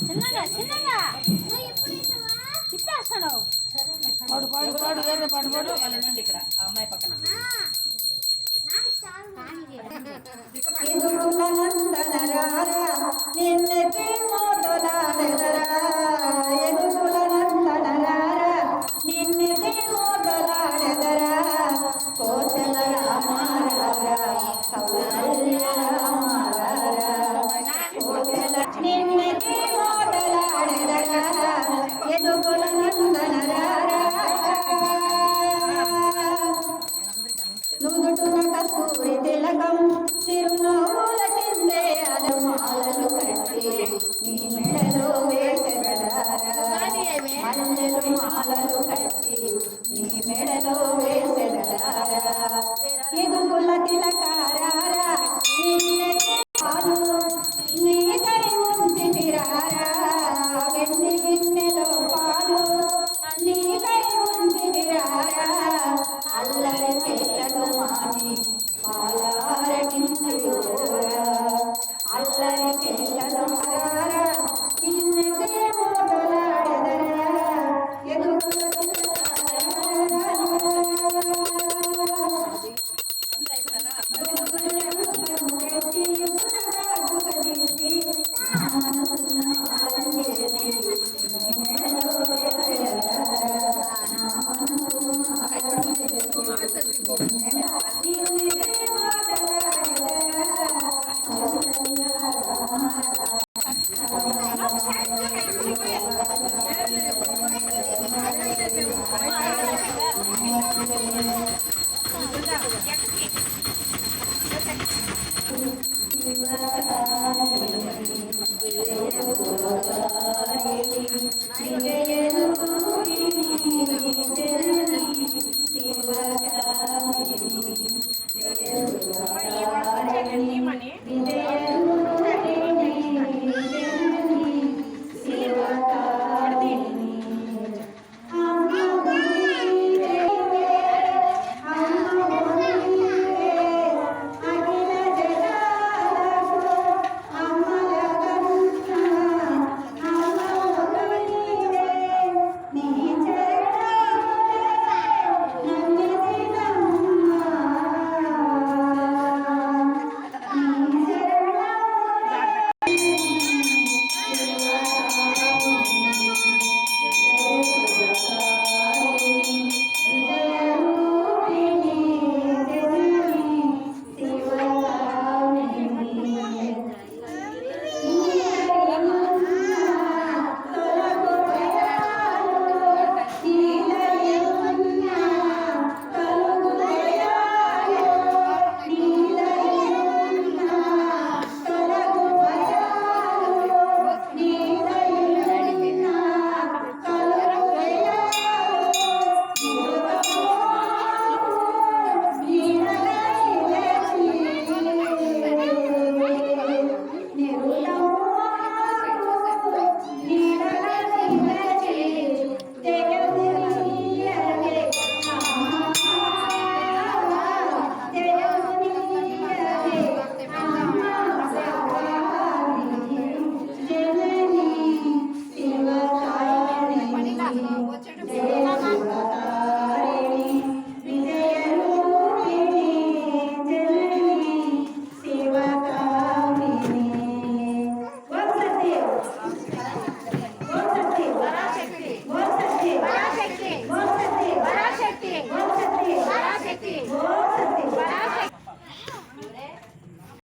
చిన్నగా చిన్నగా తిప్పేస్తాడు పాడు పాడు పాడు వేరే పాడు పాడు ఇక్కడ అమ్మాయి పక్కన నిన్నెత్తి మోదలాడెదరా ఎదుగుల నందనరారా నిన్నెత్తి మోదలాడెదరా కోసల రామారారా కౌసల్య రామారారా నిన్నెత్తి మోదలాడెదరా ఎదుగుల నందనరారా నుదుటున కస్తూరి తిలకం చిరునవ్వుల కిందే అలమాలలు కట్టి నీ మెడలో వేసెదరారా మల్లెలు మాలలు కట్టి నీ మెడలో వేసెదరారా ఇదుగుల తిలకారారా పాలు నీ కై ఉంచితిరారా వెండి గిన్నెలో పాలు నీ కై ఉంచితిరారా అల్లరి చెట్లను మాని పాలారగించి అల్లరి చెట్లను మారా నిన్నదే మోదలాడెదరా ఎదుగుల